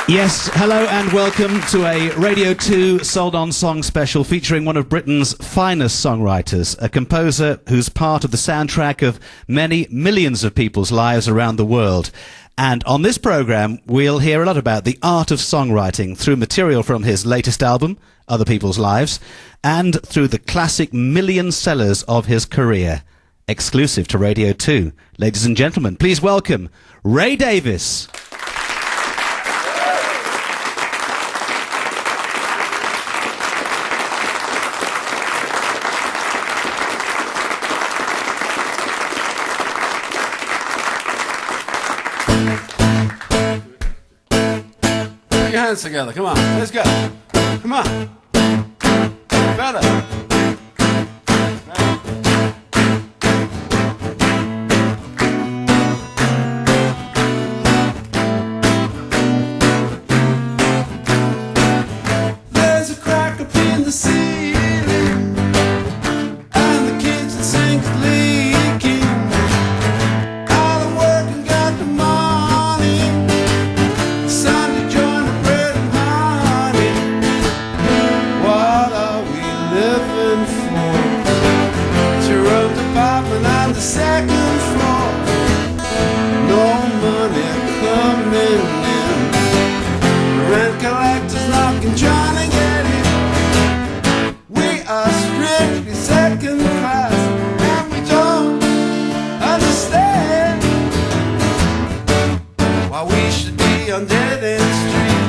Yes, hello and welcome to a Radio 2 Sold On Song special featuring one of Britain's finest songwriters, a composer who's part of the soundtrack of many millions of people's lives around the world. And on this programme, we'll hear a lot about the art of songwriting through material from his latest album, Other People's Lives, and through the classic million sellers of his career. Exclusive to Radio 2. Ladies and gentlemen, please welcome Ray Davies. Hands together, come on, let's go. Come on. Better. There's a crack up in the ceiling, and the kitchen sink's leaking. All the work and got the money. Sunday join the bread and honey. What are we living for? Two-room apartment on the second floor. No money coming in. Rent collectors knocking, trying to get in. We are strictly second class, and we don't understand why we should be on dead end street.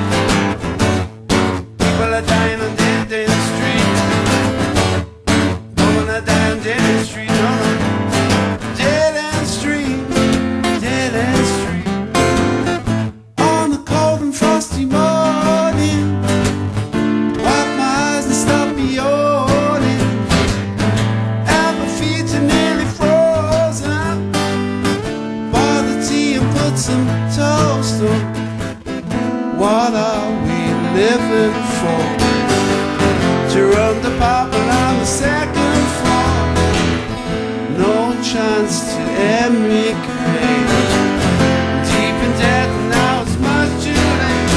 People are dying on dead end street. Don't wanna die on dead end street, no, no. Dead end street, dead end street. On a cold and frosty morning, wipe my eyes and stop yawning. And my feet are nearly frozen. Boil the tea and put some toast on. What are we living for? Two-room apartment on the second floor. No chance to emigrate. Deep in debt and now it's much too late.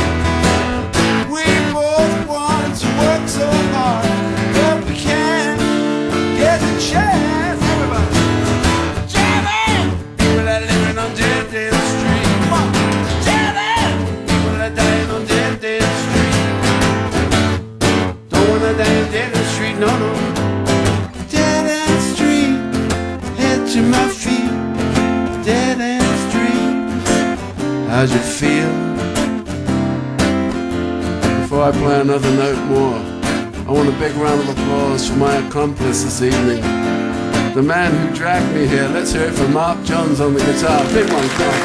We both want to work so hard, but we can't get the chance. Everybody, jamming! People are living on dead end street. Come on, jamming! People are dying on dead end street. Don't wanna die on dead end street, no, no. Dead end street, head to my feet. Dead end street, how'd you feel? Before I play another note more, I want a big round of applause for my accomplice this evening. The man who dragged me here. Let's hear it for Mark Johns on the guitar. Big one, come on.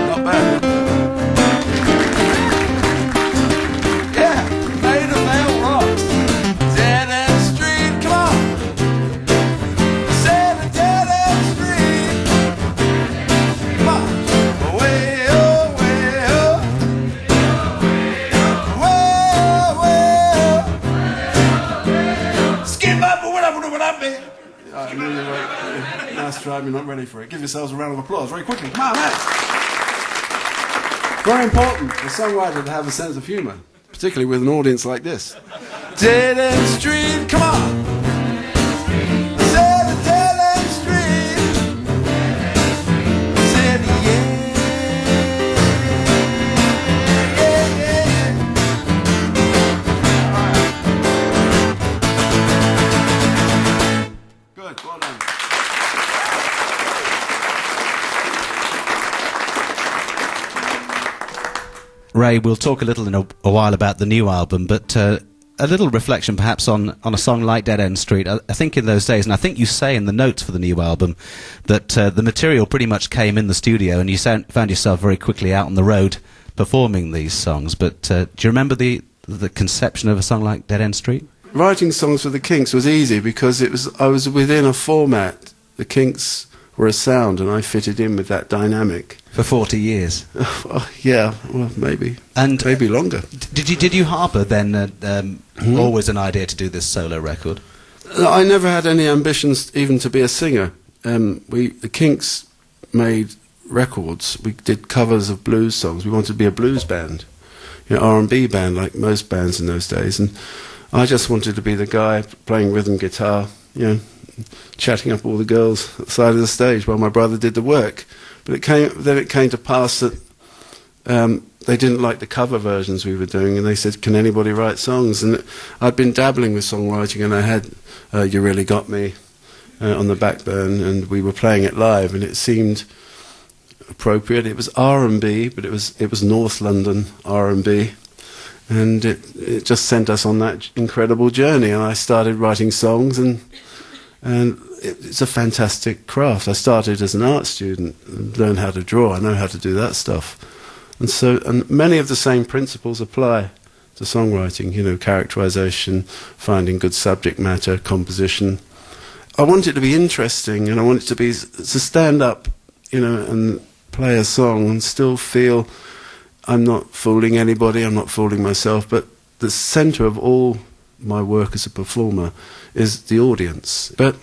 Not bad. Yeah, Maida Vale rocks. Dead end street, come on. Say the dead end street. Come on. Way oh, way oh. Way oh. Skip up or whatever, what I mean. I knew you were. Nice try, you're not ready for it. Give yourselves a round of applause very quickly. Come on, man. Very important for a songwriter to have a sense of humour, particularly with an audience like this. Dead end street, come on. Say the dead end street. Say the yeah. Good, well done. Ray, we'll talk a little in a while about the new album, but a little reflection perhaps on a song like Dead End Street. I think in those days, and I think you say in the notes for the new album, that the material pretty much came in the studio and you found yourself very quickly out on the road performing these songs, but do you remember the conception of a song like Dead End Street? Writing songs for the Kinks was easy because I was within a format. The Kinks were a sound, and I fitted in with that dynamic. For 40 years? Yeah, well, maybe. And maybe longer. Did you harbour then always an idea to do this solo record? I never had any ambitions even to be a singer. The Kinks made records. We did covers of blues songs. We wanted to be a blues band, R&B band like most bands in those days. And I just wanted to be the guy playing rhythm guitar, chatting up all the girls at the side of the stage while my brother did the work. But it came to pass that they didn't like the cover versions we were doing, and they said, "Can anybody write songs?" And I'd been dabbling with songwriting, and I had "You Really Got Me" on the back burn, and we were playing it live, and it seemed appropriate. It was R&B, but it was North London R&B, and it just sent us on that incredible journey. And I started writing songs, and it's a fantastic craft. I started as an art student and learned how to draw. I know how to do that stuff. And many of the same principles apply to songwriting, characterization, finding good subject matter, composition. I want it to be interesting, and I want it to stand up, and play a song and still feel I'm not fooling anybody, I'm not fooling myself, but the center of all my work as a performer is the audience. But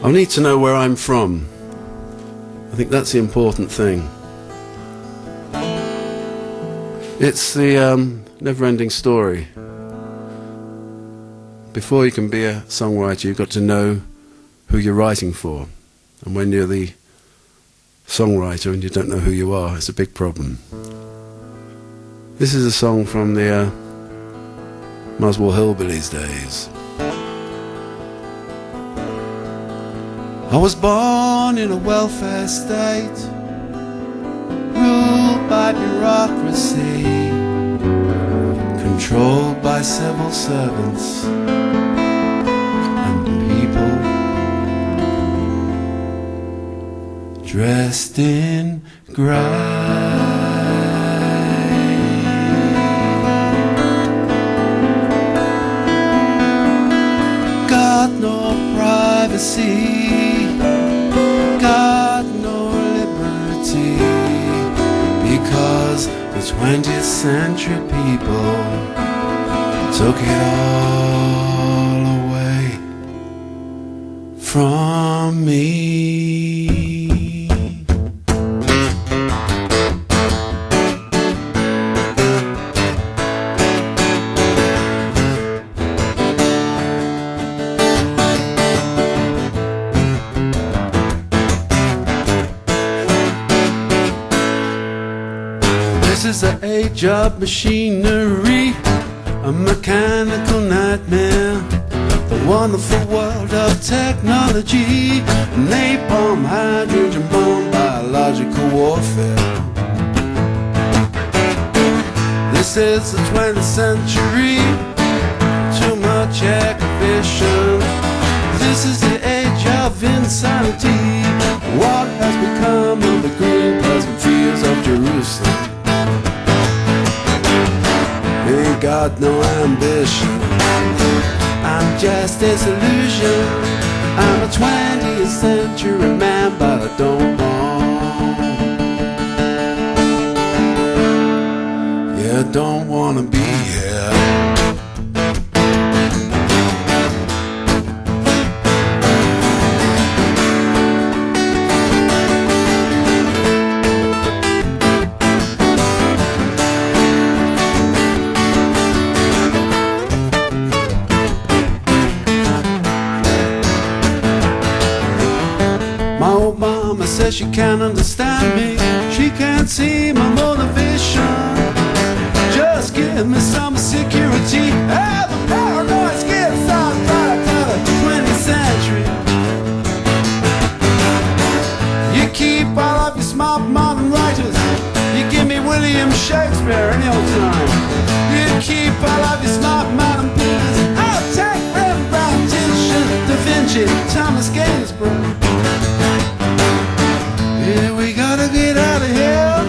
I need to know where I'm from. I think that's the important thing. It's the never-ending story. Before you can be a songwriter, you've got to know who you're writing for. And when you're the songwriter and you don't know who you are, it's a big problem. This is a song from the Muswell Hillbillies days. I was born in a welfare state, ruled by bureaucracy, controlled by civil servants and people dressed in grey. Got no privacy, got no liberty, because the 20th century people took it all away from me. This is the age of machinery, a mechanical nightmare, the wonderful world of technology, napalm, hydrogen bomb, biological warfare. This is the 20th century, too much air condition. This is the age of insanity. What has become of the green pleasant fields of Jerusalem? Ain't got no ambition, I'm just disillusioned. I'm a 20th century man, but I don't I don't wanna be here. My old mama says she can't understand me, she can't see my motivation. Just give me some security. Have a paranoid schizoid product of the 20th century. You keep all of your smart modern writers. You give me William Shakespeare any old time. You keep all of your smart modern painters. I'll take Rembrandt, Titian, Da Vinci, Thomas Gainsborough. Yeah, we gotta get out of here.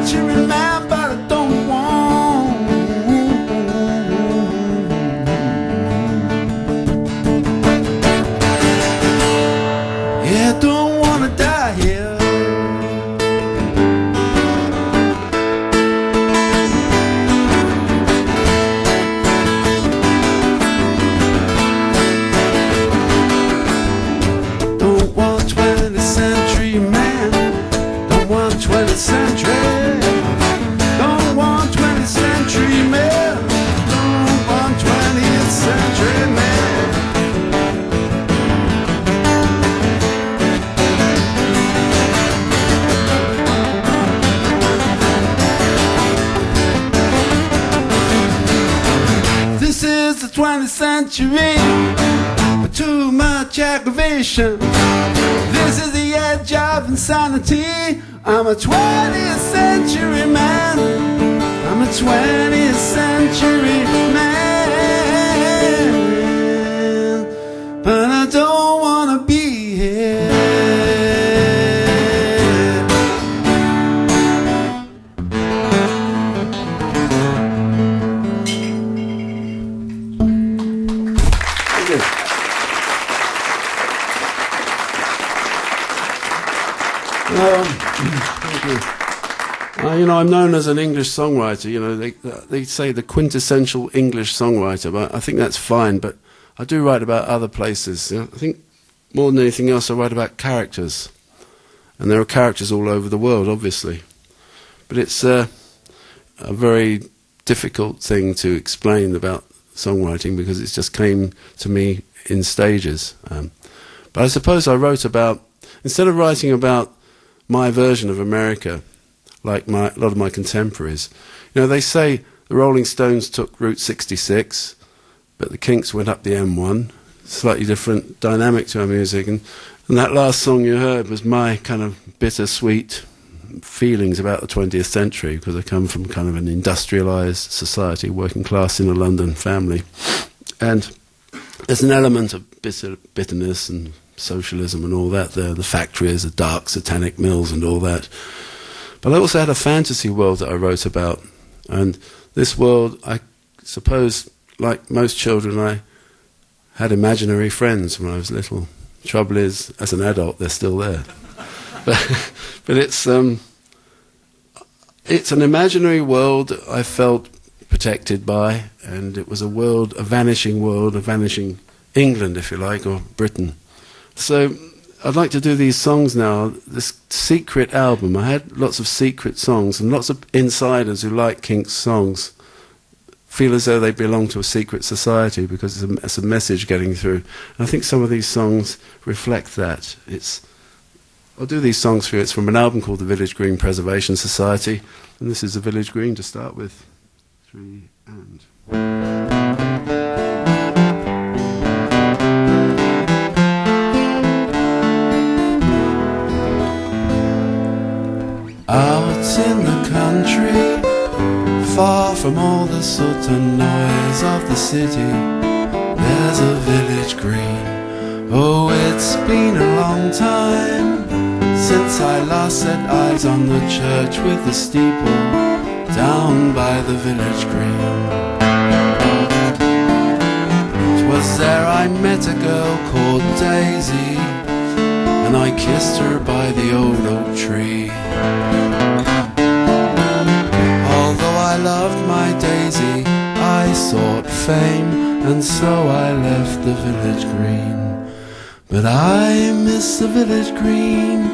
century man, but I don't want. Yeah, I don't wanna die here. Don't want 20th century man. Don't want 20th century. Don't want 20th century man. Don't want 20th century man. This is the 20th century, but too much aggravation. This is the edge of insanity. I'm a 20th century man. I'm a 20th century man. But I don't wanna be here. Thank you. You know, I'm known as an English songwriter. You know, they say the quintessential English songwriter, but I think that's fine. But I do write about other places. You know, I think more than anything else, I write about characters, and there are characters all over the world, obviously. But it's a very difficult thing to explain about songwriting because it just came to me in stages. But I suppose I wrote about, instead of writing about my version of America, like a lot of my contemporaries. You know, they say the Rolling Stones took Route 66, but the Kinks went up the M1. Slightly different dynamic to our music. And that last song you heard was my kind of bittersweet feelings about the 20th century, because I come from kind of an industrialised society, working class in a London family. And there's an element of bitterness and socialism and all that there, the factories, the dark satanic mills and all that. But I also had a fantasy world that I wrote about, and this world, I suppose, like most children, I had imaginary friends when I was little. Trouble is, as an adult, they're still there. But it's an imaginary world I felt protected by, and it was a vanishing England, if you like, or Britain. So I'd like to do these songs now, this secret album. I had lots of secret songs, and lots of insiders who like Kinks songs feel as though they belong to a secret society because it's a message getting through. And I think some of these songs reflect that. I'll do these songs for you. It's from an album called the Village Green Preservation Society, and this is the Village Green to start with. 3 and... Out in the country, far from all the soot and noise of the city, there's a village green. Oh, it's been a long time since I last set eyes on the church with the steeple down by the village green. 'Twas there I met a girl called Daisy, and I kissed her by the old oak tree. Although I loved my Daisy, I sought fame, and so I left the village green. But I miss the village green,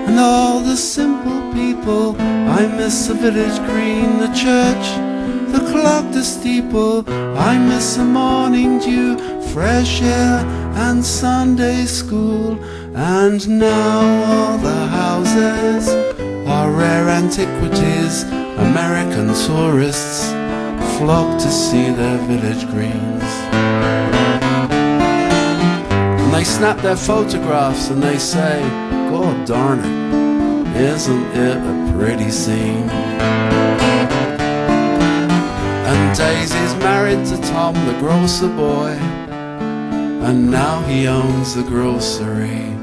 and all the simple people. I miss the village green, the church, the clock, the steeple. I miss the morning dew, fresh air, and Sunday school. And now all the houses are rare antiquities. American tourists flock to see their village greens. And they snap their photographs and they say, God darn it, isn't it a pretty scene? And Daisy's married to Tom, the grocer boy, and now he owns the grocery.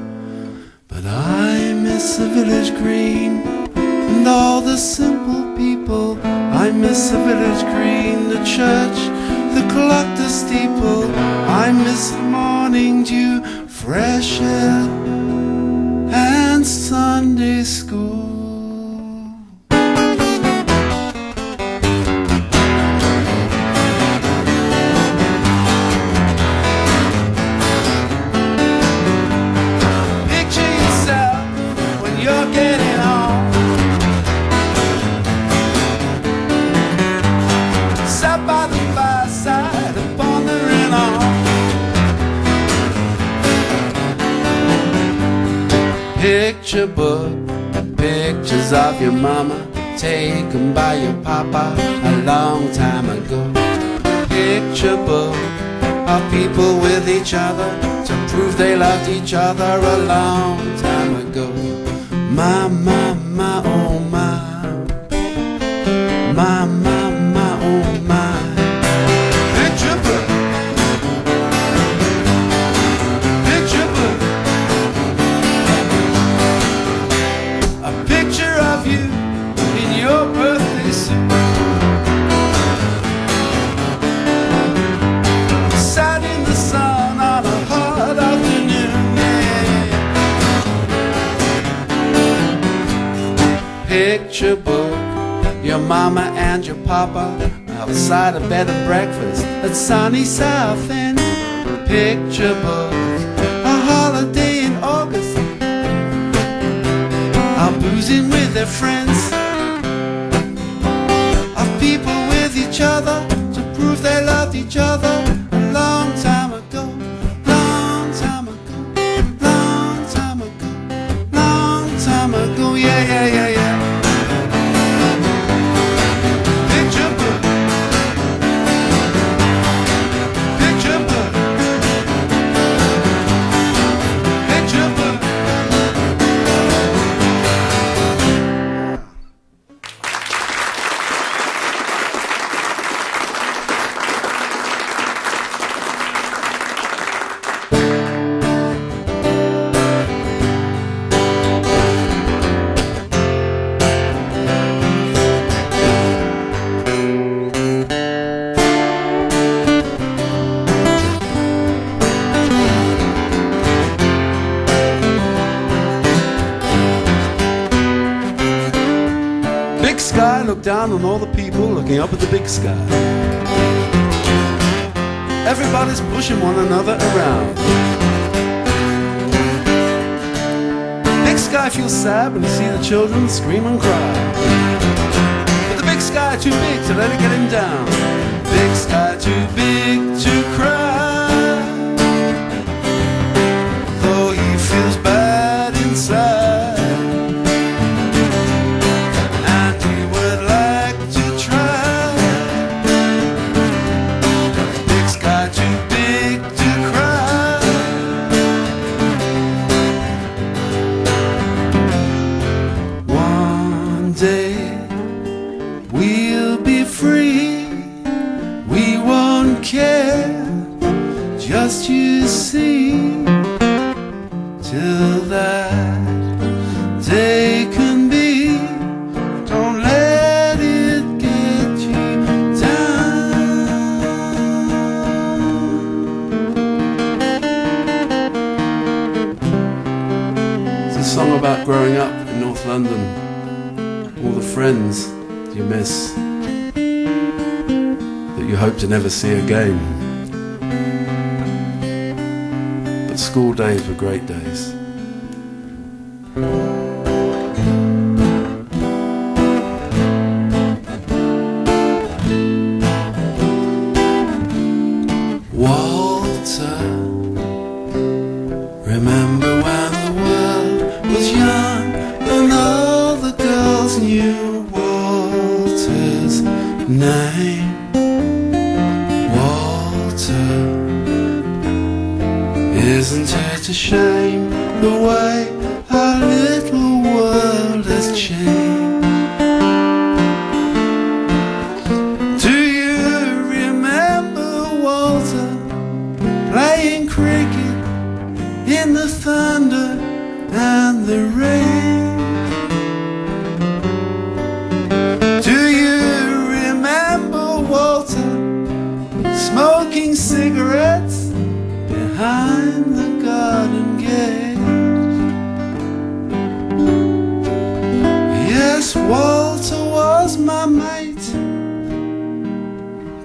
But I miss the village green, and all the simple people. I miss the village green, the church, the clock, the steeple. I miss the morning dew, fresh air, and Sunday school. Picture book, pictures of your mama, taken by your papa a long time ago. Picture book of people with each other to prove they loved each other a long time ago. My, oh my. My, oh my. Picture book. Picture book. A picture of you in your birthday suit, sat in the sun on a hot afternoon, yeah. Picture book, your mama and your papa outside a bed of breakfast at sunny South End. Picture book, a holiday in August, out boozing with their friends, of people with each other to prove they loved each other a long time ago, long time ago, long time ago, long time ago, yeah, yeah, yeah, yeah. Picture book, picture book, picture book. Big sky, look down on all the people looking up at the big sky. Everybody's pushing one another around. Big sky feels sad when you see the children scream and cry. But the big sky too big to let it get him down. Big sky too big to cry, though he feels bad inside. Just you see, till that day can be, don't let it get you down. It's a song about growing up in North London, all the friends you miss, that you hope to never see again. School days were great days. Walter, remember when the world was young and all the girls knew Walter's name? Isn't it a shame the way our little world has changed? Do you remember Walter playing cricket in the thunder and the rain?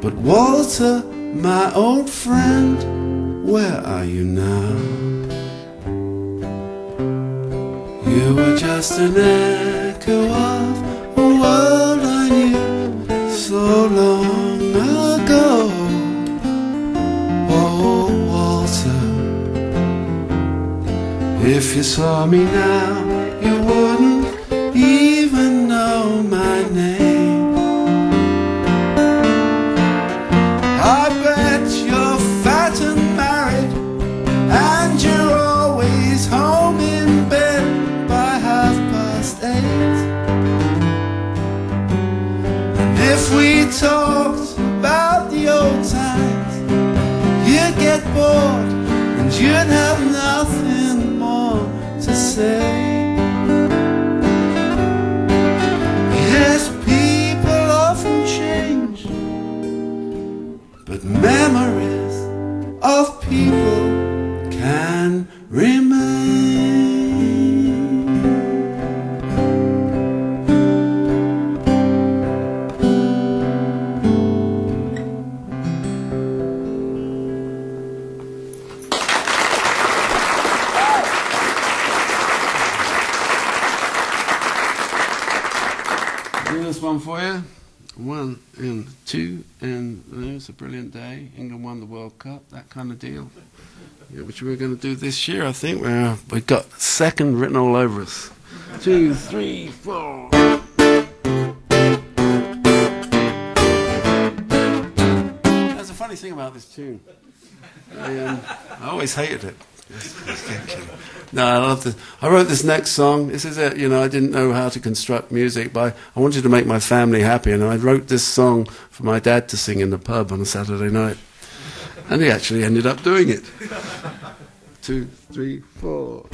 But Walter, my old friend, where are you now? You were just an echo of a world I knew so long ago. Oh, Walter, if you saw me now, you wouldn't even know my name. I bet you're fat and married, and you're always home in bed by 8:30. And if we talked about the old times, you'd get bored and you'd have nothing more to say. Yes, people often change, but memories of people can remain. Do this one for you. 1 and 2, and it was a brilliant day. England won the World Cup, that kind of deal. Yeah, which we're going to do this year, I think. We've got second written all over us. 2, 3, 4. There's a funny thing about this tune. I always hated it. No, I love this. I wrote this next song. This is it. I didn't know how to construct music, but I wanted to make my family happy, and I wrote this song for my dad to sing in the pub on a Saturday night. And he actually ended up doing it. 2, 3, 4.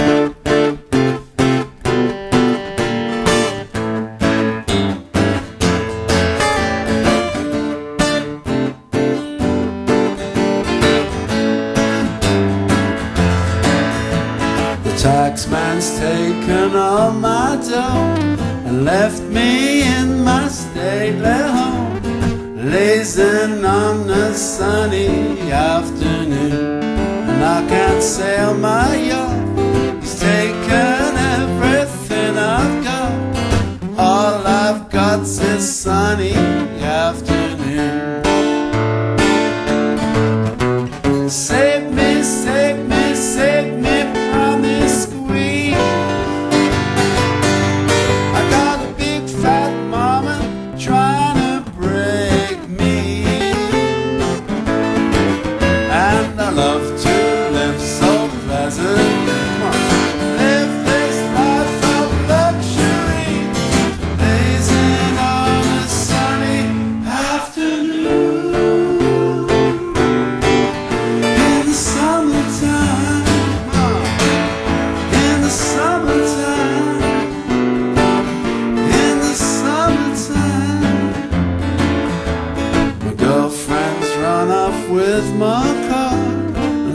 Taxman's taken all my dough and left me in my stately home, lazing on a sunny afternoon. And I can't sail my yacht, he's taken everything I've got. All I've got's this sunny afternoon. Save me, save me, save me.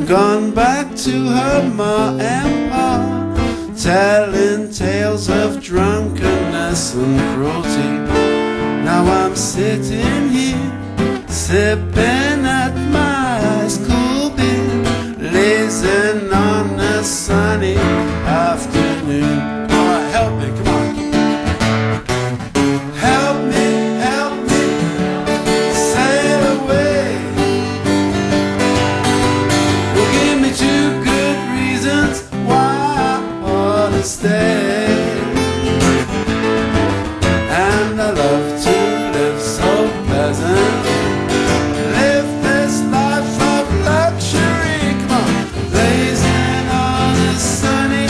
Gone back to her ma and pa, telling tales of drunkenness and cruelty. Now I'm sitting here, sipping at my high school beer, lazing on a sunny afternoon. All right, help me, come on. Help me, sail away. Stay. And I love to live so pleasant, live this life of luxury. Come on, blazing on a sunny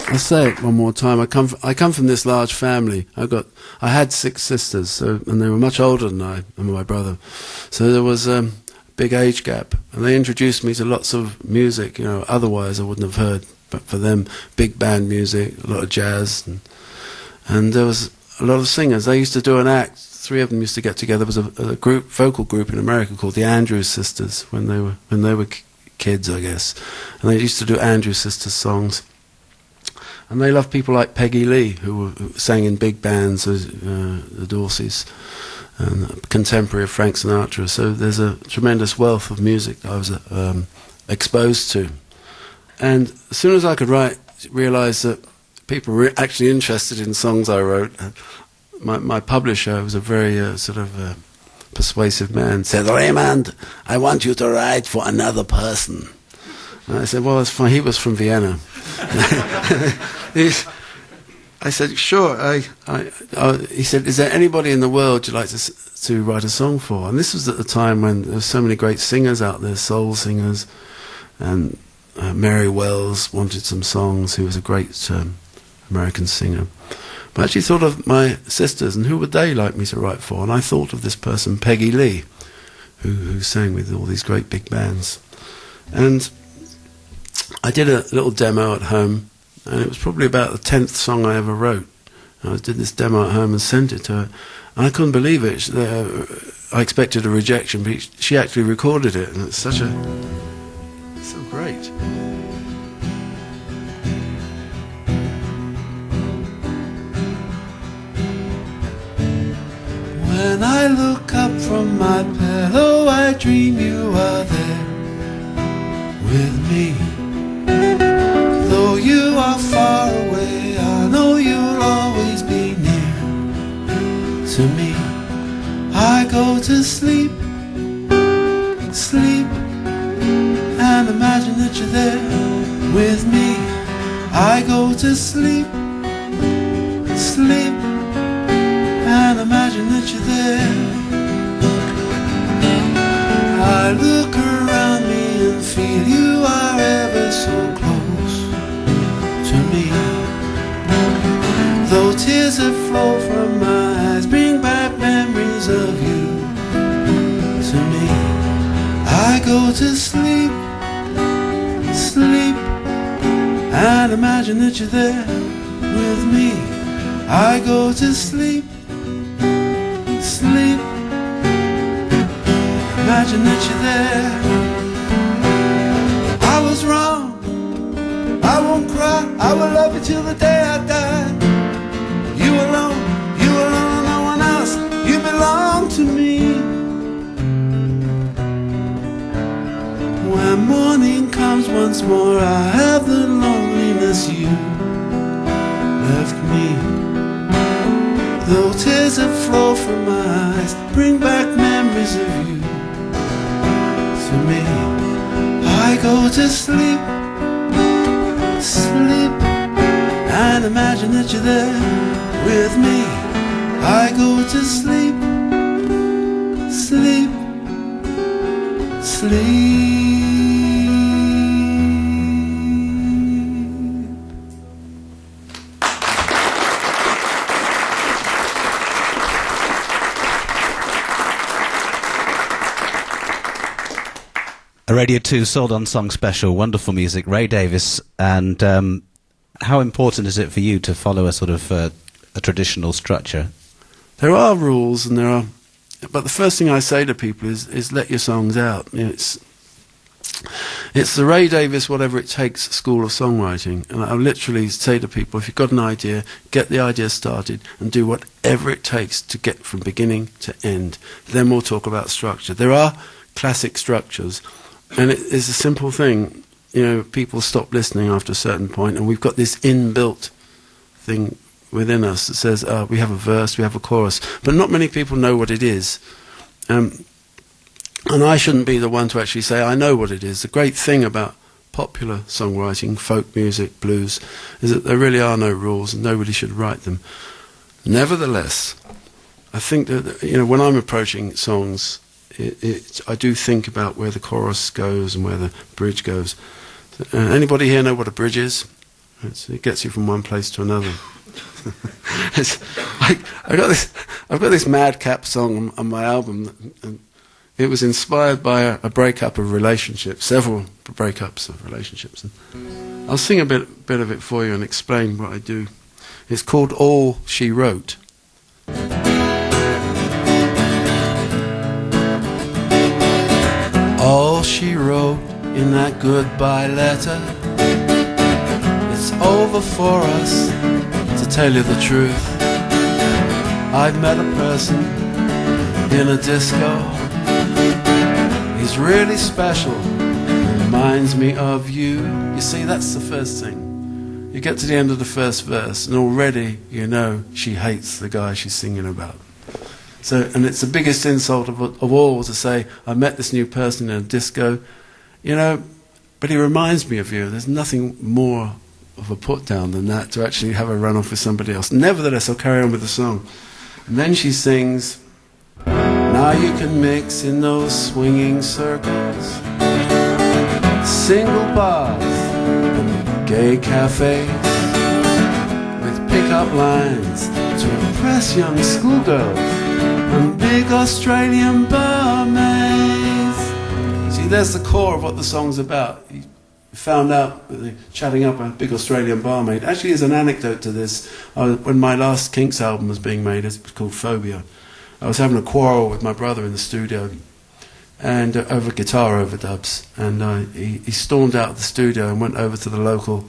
I'll say it one more time. I come from this large family. I had 6 sisters, and they were much older than I and my brother. So there was a big age gap, and they introduced me to lots of music. Otherwise I wouldn't have heard. But for them, big band music, a lot of jazz, and there was a lot of singers. They used to do an act. 3 of them used to get together. There was a vocal group in America called the Andrews Sisters when they were kids, I guess, and they used to do Andrews Sisters songs. And they loved people like Peggy Lee, who sang in big bands, the Dorseys, and contemporary of Frank Sinatra. So there's a tremendous wealth of music I was exposed to. And as soon as I could realise that people were actually interested in songs I wrote, my publisher was a very persuasive man, said, "Raymond, I want you to write for another person." And I said, "Well, it's fine." He was from Vienna. I said, "Sure." He said, "Is there anybody in the world you'd like to write a song for?" And this was at the time when there were so many great singers out there, soul singers, and Mary Wells wanted some songs, who was a great American singer. But I actually thought of my sisters, and who would they like me to write for? And I thought of this person, Peggy Lee, who sang with all these great big bands. And I did a little demo at home, and it was probably about the 10th song I ever wrote. I did this demo at home and sent it to her, and I couldn't believe it. I expected a rejection, but she actually recorded it, and it's so great. When I look up from my pillow, I dream you are there with me. Though you are far away, I know you'll always be near to me. I go to sleep, and imagine that you're there with me. I go to sleep, and imagine that you're there. I look around me and feel you are ever so close to me. Though tears that flow from my eyes bring back memories of you to me. I go to sleep, and imagine that you're there with me. I go to sleep, imagine that you're there. I was wrong, I won't cry, I will love you till the day I die. You alone, no one else, you belong to me. When morning comes once more, I have the loneliness you left me. Though tears that flow from my eyes bring back memories of you to me. I go to sleep, and imagine that you're there with me. I go to sleep. A Radio 2 Sold On Song special, wonderful music, Ray Davies. And how important is it for you to follow a sort of a traditional structure? There are rules, and but the first thing I say to people is let your songs out. It's the Ray Davies whatever it takes school of songwriting, and I literally say to people, if you've got an idea, get the idea started and do whatever it takes to get from beginning to end. Then we'll talk about structure. There are classic structures, and it is a simple thing. People stop listening after a certain point, and we've got this inbuilt thing within us that says we have a verse, we have a chorus, but not many people know what it is. And I shouldn't be the one to actually say I know what it is. The great thing about popular songwriting, folk music, blues, is that there really are no rules and nobody should write them. Nevertheless, I think that when I'm approaching songs, I do think about where the chorus goes and where the bridge goes. Anybody here know what a bridge is? It gets you from one place to another. I've got this Madcap song on my album, and it was inspired by a breakup of relationships, several breakups of relationships. And I'll sing a bit of it for you and explain what I do. It's called All She Wrote. All she wrote in that goodbye letter, it's over for us, to tell you the truth. I've met a person in a disco. He's really special, reminds me of you. You see, that's the first thing. You get to the end of the first verse and already you know she hates the guy she's singing about. So, and it's the biggest insult of all to say, I met this new person in a disco, you know, but he reminds me of you. There's nothing more of a put down than that, to actually have a run off with somebody else. Nevertheless, I'll carry on with the song. And then she sings, now you can mix in those swinging circles, single bars and gay cafes, with pick-up lines to impress young schoolgirls and big Australian barmaids. See, there's the core of what the song's about. You found out chatting up a big Australian barmaid. Actually, there's an anecdote to this. When my last Kinks album was being made, it's called Phobia, I was having a quarrel with my brother in the studio, and over guitar overdubs, and he stormed out of the studio and went over to the local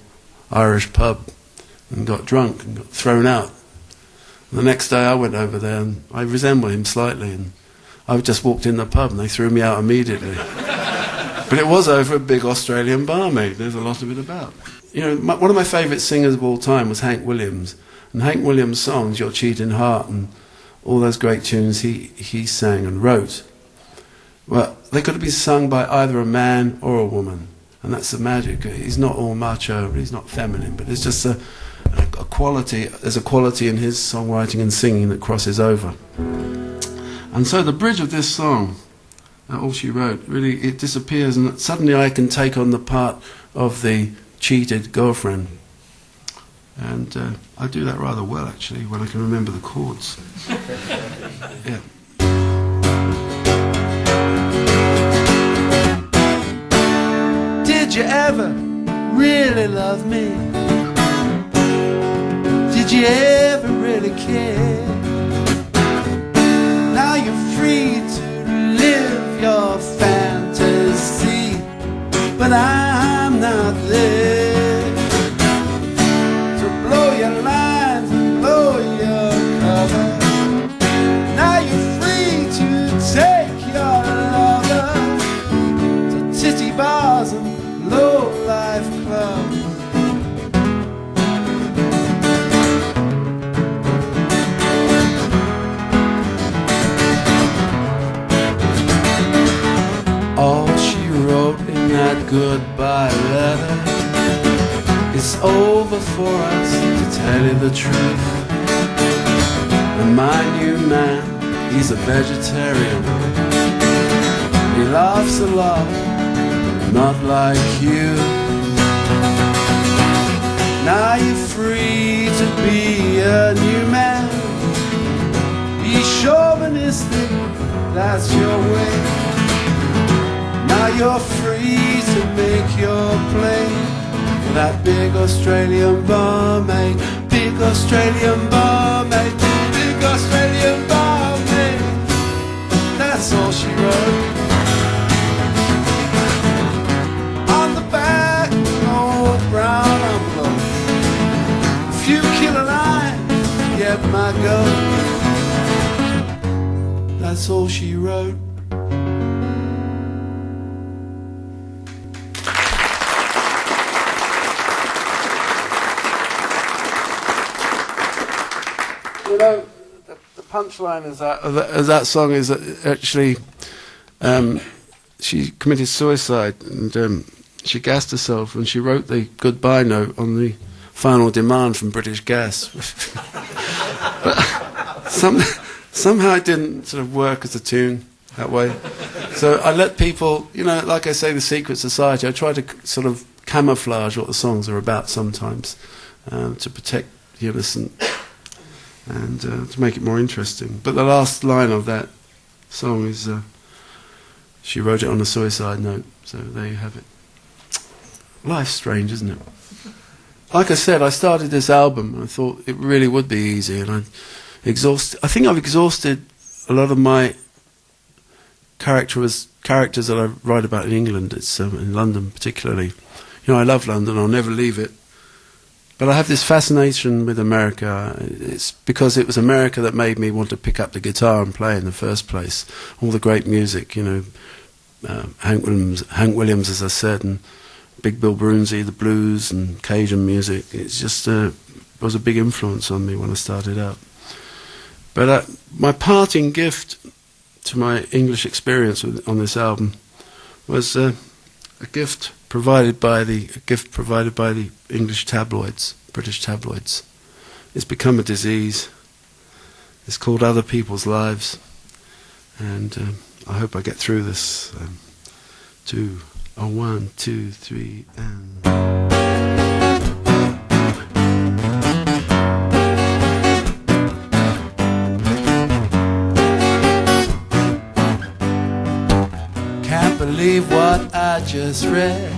Irish pub and got drunk and got thrown out. And the next day I went over there and I resemble him slightly, and I just walked in the pub and they threw me out immediately. But it was over a big Australian barmaid. There's a lot of it about. You know, one of my favourite singers of all time was Hank Williams. And Hank Williams' songs, Your Cheating Heart and all those great tunes he sang and wrote, well, they could have been sung by either a man or a woman. And that's the magic. He's not all macho, he's not feminine, but it's just a quality. There's a quality in his songwriting and singing that crosses over. And so the bridge of this song, All She Wrote, really, it disappears, and suddenly I can take on the part of the cheated girlfriend. And I do that rather well, actually, when I can remember the chords. Yeah. Did you ever really love me? Did you ever really care? Now you're free to live your fantasy, but I'm not there to blow your lines and blow your cover. Now you're free to take your lover to titty bars and low-life clubs. All she wrote in that goodbye letter, it's over for us, to tell you the truth. And my new man, he's a vegetarian. He laughs a lot, not like you. Now you're free to be a new man. Be chauvinistic, that's your way. Now you're free to make your play for that big Australian barmaid, big Australian barmaid, big Australian barmaid. That's all she wrote. On the back of an old brown envelope, a few killer lines to get my goat. That's all she wrote. You know, the punchline is that song is that actually she committed suicide, and she gassed herself, and she wrote the goodbye note on the final demand from British Gas. But somehow it didn't sort of work as a tune that way. So I let people, you know, like I say, the secret society, I try to sort of camouflage what the songs are about sometimes, to protect the innocent and to make it more interesting. But the last line of that song is, she wrote it on a suicide note, so there you have it. Life's strange, isn't it? Like I said, I started this album and I thought it really would be easy, and I think I've exhausted a lot of my characters that I write about in England. It's in London particularly. You know, I love London, I'll never leave it. But I have this fascination with America. It's because it was America that made me want to pick up the guitar and play in the first place. All the great music, you know, Hank Williams, as I said, and Big Bill Broonzy, the blues and Cajun music. It's just was a big influence on me when I started out. But my parting gift to my English experience on this album was a gift provided by the English tabloids, British tabloids. It's become a disease. It's called Other People's Lives, and I hope I get through this. 1, 2, 3, and. Believe what I just read.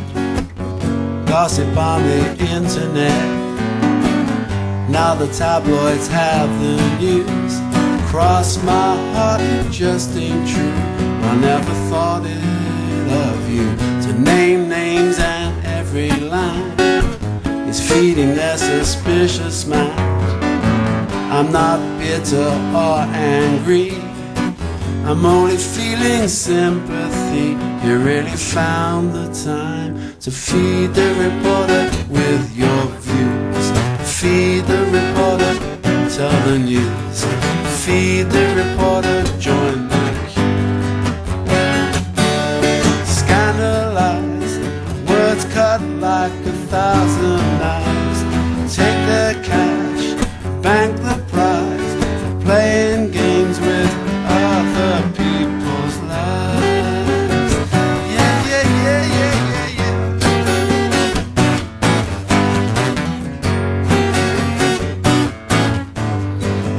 Gossip on the internet. Now the tabloids have the news. Cross my heart, it just ain't true. I never thought it of you. To name names and every line is feeding their suspicious mind. I'm not bitter or angry, I'm only feeling sympathy. You really found the time to feed the reporter with your views. Feed the reporter, tell the news. Feed the reporter, join the queue. Scandalized, words cut like 1,000 knives. Take their cash, bank the prize for playing games with other people's lives.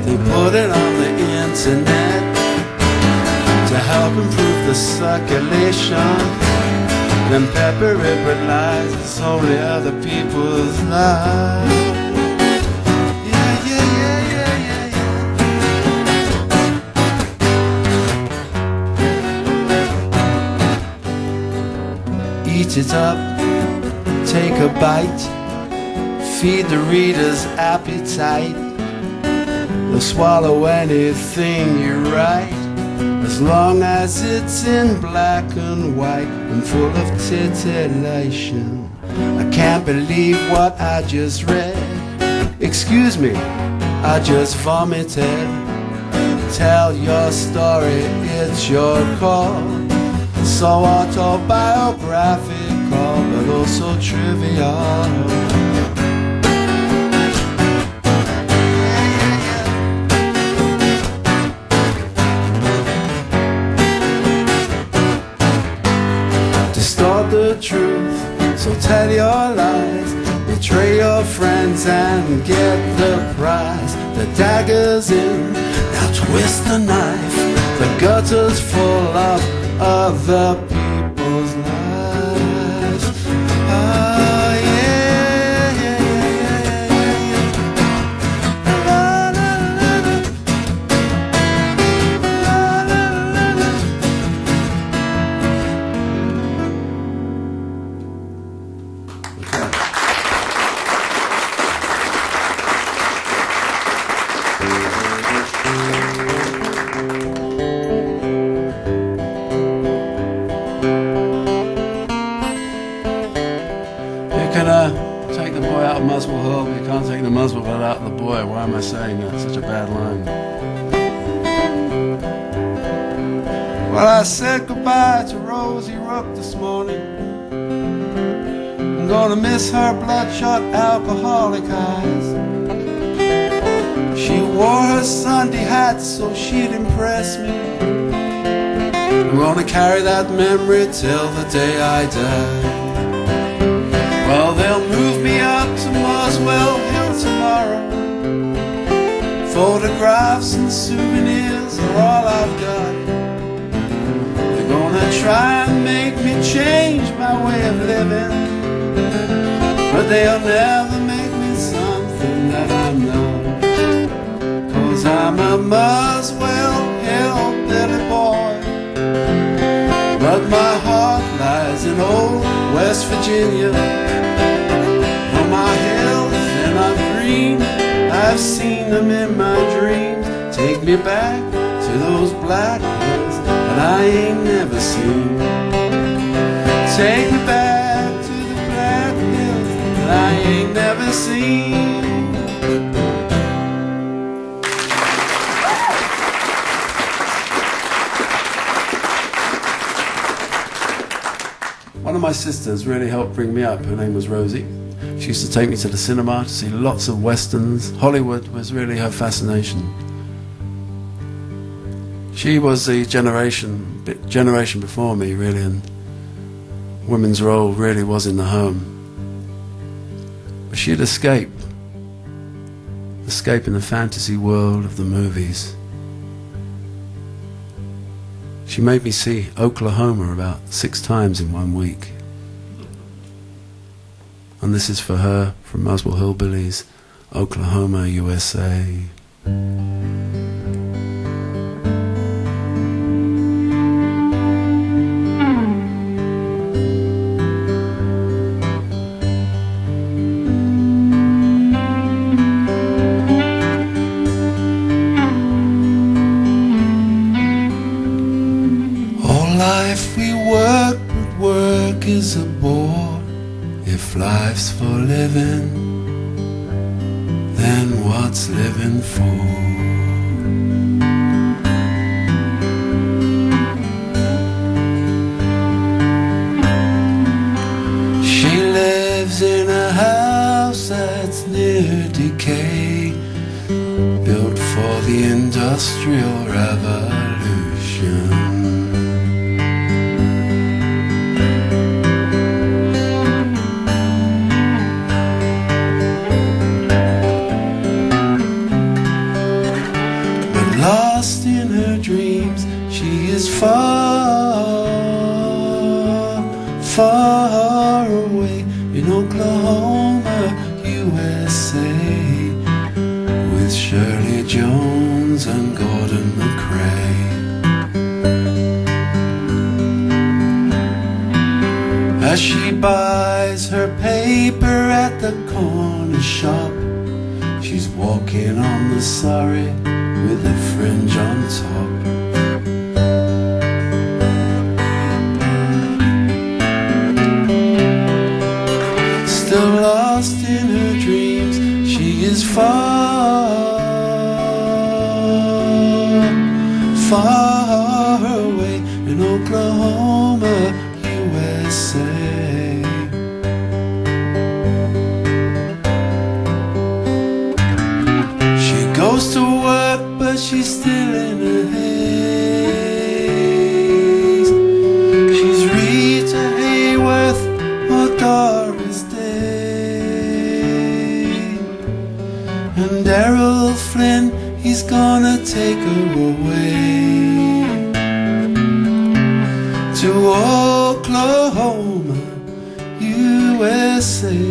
They put it on the internet to help improve the circulation. Then pepper it with lies, it's only other people's lives. Eat it up, take a bite, feed the reader's appetite. They'll swallow anything you write, as long as it's in black and white and full of titillation. I can't believe what I just read. Excuse me, I just vomited. Tell your story, it's your call. So autobiographical, but also trivial. Distort the truth, so tell your lies. Betray your friends and get the prize. The dagger's in, now twist the knife. The gutter's full of other people's lives. Oh yeah, yeah, yeah, la, la, la, la. La, la, la, la. Take the boy out of Muswell Hill, but you can't take the Muswell Hill out of the boy. Why am I saying that? Such a bad line. Well, I said goodbye to Rosie Rook this morning. I'm gonna miss her bloodshot alcoholic eyes. She wore her Sunday hat so she'd impress me. I'm gonna carry that memory till the day I die. Well, they'll move me up to Muswell Hill tomorrow. Photographs and souvenirs are all I've got. They're gonna try and make me change my way of living, but they'll never make me something that I'm not. 'Cause I'm a Muswell Hillbilly boy, but my heart lies in old West Virginia. On my hills and I'm green, I've seen them in my dreams. Take me back to those black hills that I ain't never seen. Take me back to the black hills that I ain't never seen. One of my sisters really helped bring me up. Her name was Rosie. She used to take me to the cinema to see lots of westerns. Hollywood was really her fascination. She was the generation before me, really, and women's role really was in the home. But she'd escape in the fantasy world of the movies. She made me see Oklahoma about 6 times in 1 week. And this is for her from Muswell Hillbillies, Oklahoma, USA. Life we work, but work is a bore. If life's for living, then what's living for? She lives in a house that's near decay, built for the Industrial Revolution. Lost in her dreams, she is far, far away in Oklahoma, USA, with Shirley Jones and Gordon McRae. As she buys her paper at the corner shop, she's walking on the Surrey with a fringe on top. Still lost in her dreams, she is far, far away in Oklahoma, USA. She goes to work, but she's still in a haze. She's Rita Hayworth or Doris Day. And Errol Flynn, he's gonna take her away to Oklahoma, USA.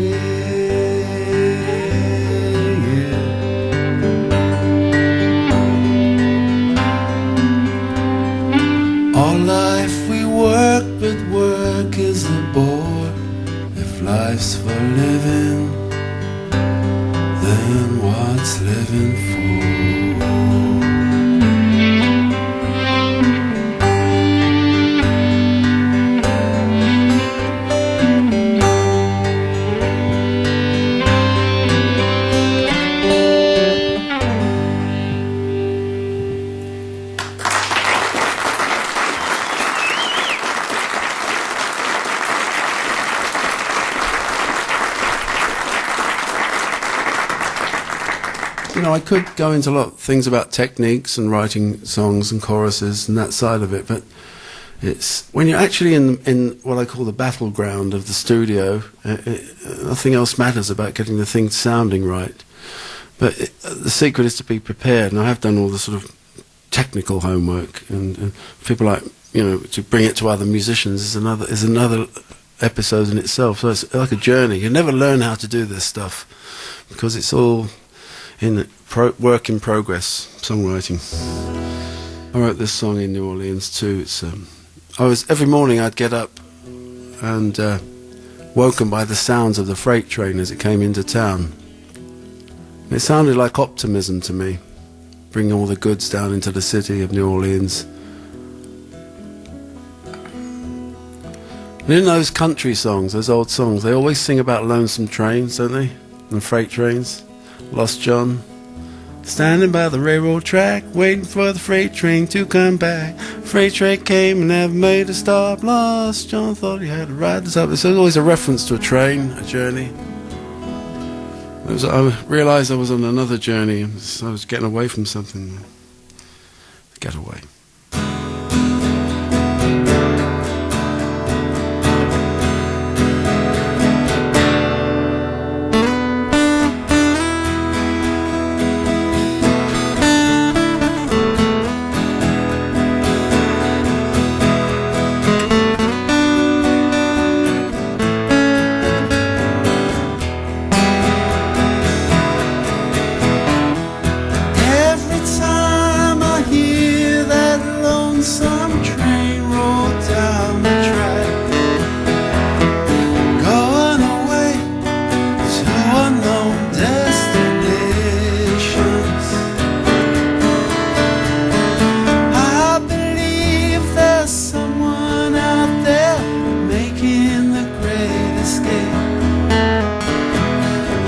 All life we work, but work is a bore. If life's for living, then what's living for? You know, I could go into a lot of things about techniques and writing songs and choruses and that side of it, but It's when you're actually in what I call the battleground of the studio. Nothing else matters about getting the thing sounding right. But the secret is to be prepared, and I have done all the sort of technical homework, and people like, you know, to bring it to other musicians is another episode in itself. So it's like a journey. You never learn how to do this stuff because it's all in work in progress, songwriting. I wrote this song in New Orleans too. It's every morning I'd get up and woken by the sounds of the freight train as it came into town. And it sounded like optimism to me, bringing all the goods down into the city of New Orleans. And in those country songs, those old songs, they always sing about lonesome trains, don't they? And freight trains. Lost John. Standing by the railroad track, waiting for the freight train to come back. Freight train came and never made a stop. Lost John thought he had to ride this up. There's always a reference to a train, a journey. I realised I was on another journey. I was getting away from something. Getaway.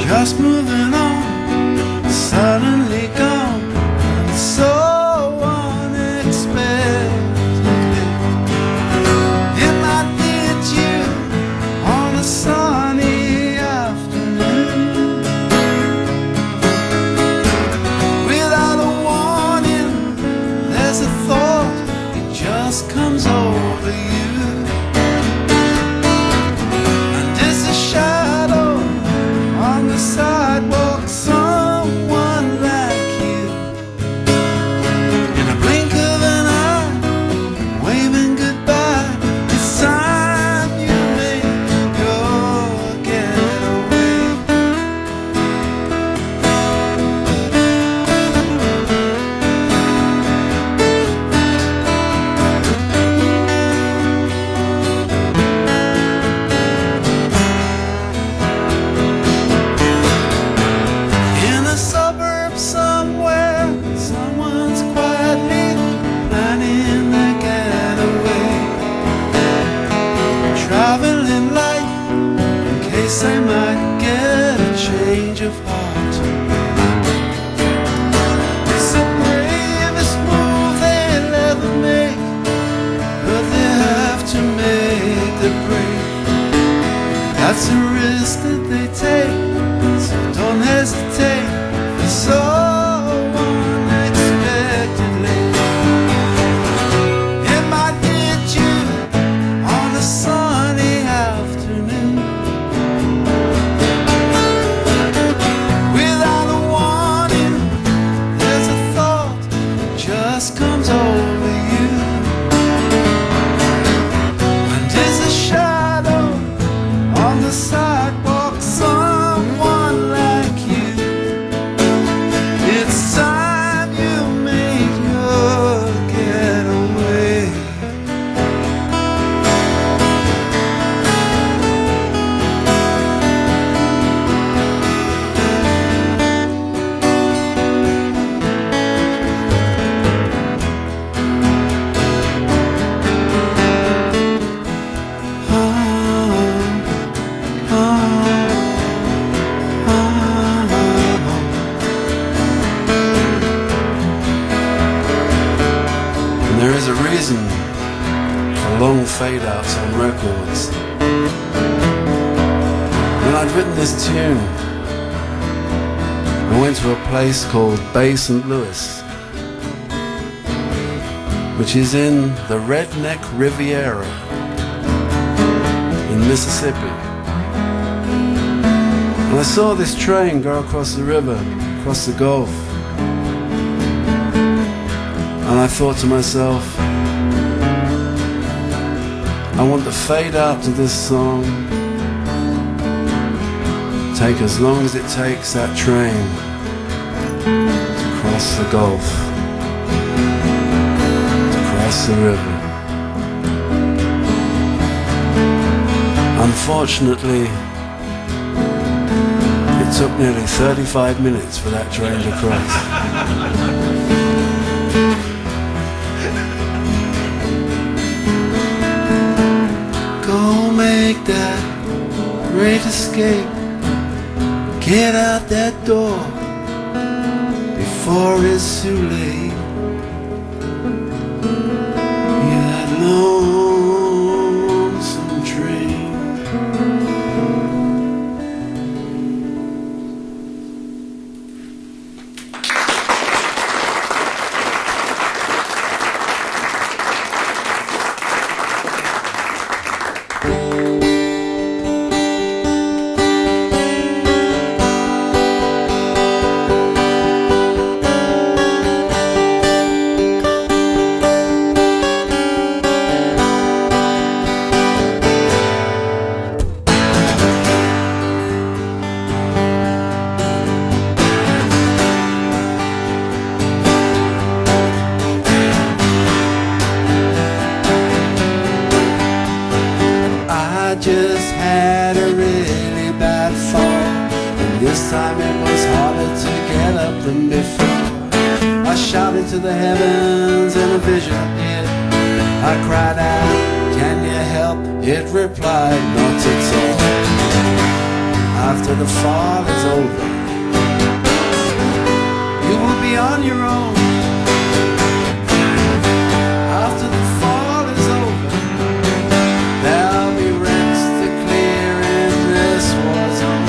Just moving on, suddenly gone, and so unexpectedly. It might hit you on a sunny afternoon, without a warning. There's a thought, it just comes over you. Sidewalk, someone like you, in a blink of an eye, waving goodbye. It's time you make your getaway. I might get a change of heart. It's the bravest move they'll ever make, but they have to make the break. That's a risk that they take, so don't hesitate. It's so unexpectedly. It might hit you on a sunny afternoon, comes over you, and there's a shadow on the sidewalk, someone like you. It's time you make your getaway. There is a reason for long fade-outs on records. When I'd written this tune, I went to a place called Bay St. Louis. which is in the Redneck Riviera in Mississippi. And I saw this train go across the river, across the Gulf. And I thought to myself, I want to fade out to this song. Take as long as it takes that train to cross the Gulf, to cross the river. Unfortunately, it took nearly 35 minutes for that train to cross. Go make that great escape. Get out that door before it's too late. Hear that lonesome train. I just had a really bad fall, and this time it was harder to get up than before. I shouted to the heavens and a vision appeared. I cried out, can you help? It replied, not at all. After the fall is over, you will be on your own. After the fall is over, there'll be rents to clear in this war zone.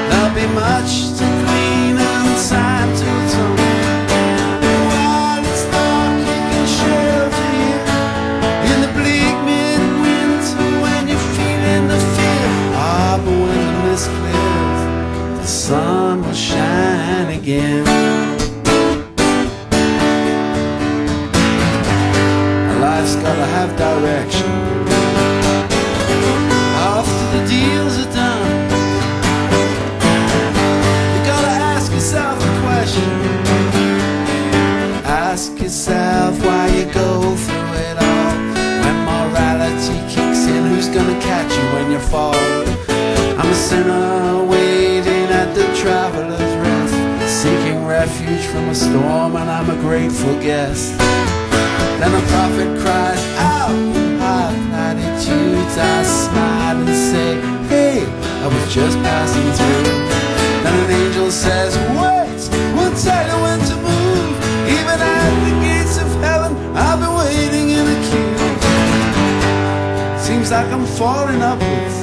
There'll be much to clean and time to atone. While it's dark, you can shelter you in the bleak midwinter when you're feeling the fear. Ah, but when the mist clears, the sun will shine again. Life's gotta have direction. After the deals are done, you gotta ask yourself a question. Ask yourself why you go through it all. When morality kicks in, who's gonna catch you when you fall? I'm a sinner waiting at the traveler's rest, seeking refuge from a storm, and I'm a grateful guest. Then a prophet cries out in high platitudes. I smile and say, hey, I was just passing through. Then an angel says, wait, we'll tell you when to move. Even at the gates of heaven, I've been waiting in a queue. Seems like I'm falling upwards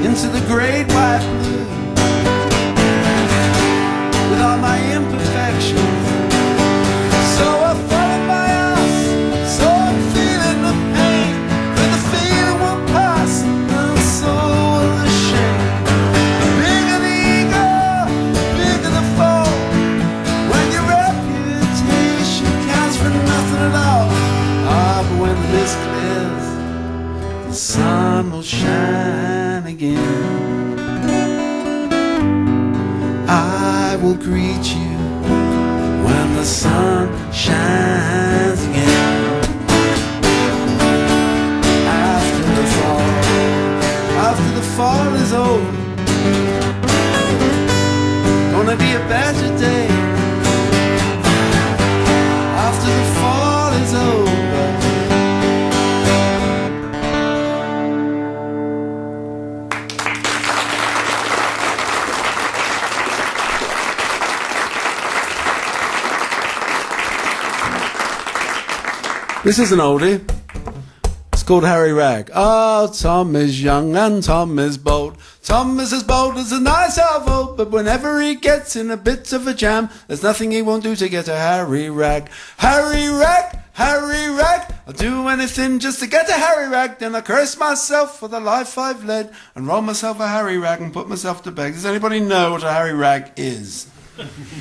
into the great white blue, with all my imperfections. So I followed my ass, so I'm feeling the pain, but the feeling will pass, and so will the shame. The bigger the ego, the bigger the fall, when your reputation counts for nothing at all. Ah, but when the mist clears, the sun will shine again. I will greet you when the sun shines again. After the fall is over, gonna be a better day. After the fall is over. This is an oldie. It's called Harry Rag. Oh, Tom is young and Tom is bold. Tom is as bold as a nice owl, but whenever he gets in a bit of a jam, there's nothing he won't do to get a Harry Rag. Harry Rag, Harry Rag, I'll do anything just to get a Harry Rag. Then I curse myself for the life I've led and roll myself a Harry Rag and put myself to bed. Does anybody know what a Harry Rag is?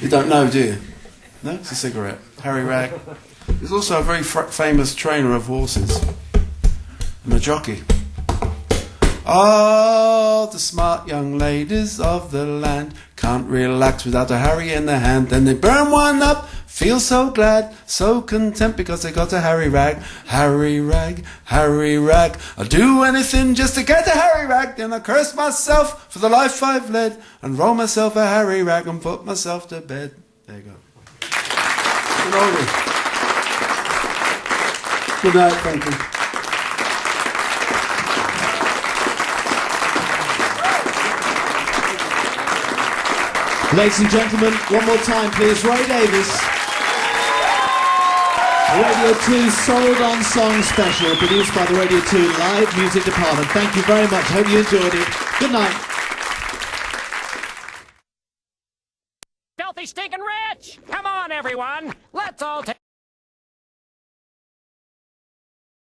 You don't know, do you? No? It's a cigarette. Harry Rag. He's also a very famous trainer of horses and a jockey. Oh, the smart young ladies of the land can't relax without a Harry in their hand. Then they burn one up, feel so glad, so content because they got a Harry Rag. Harry Rag, Harry Rag, I'll do anything just to get a Harry Rag. Then I curse myself for the life I've led and roll myself a Harry Rag and put myself to bed. There you go. Good morning. Good night, thank you. Ladies and gentlemen, one more time please, Ray Davies. Radio 2 Sold On Song Special, produced by the Radio 2 Live Music Department. Thank you very much, hope you enjoyed it. Good night. Filthy stinking rich! Come on, everyone! Let's all take...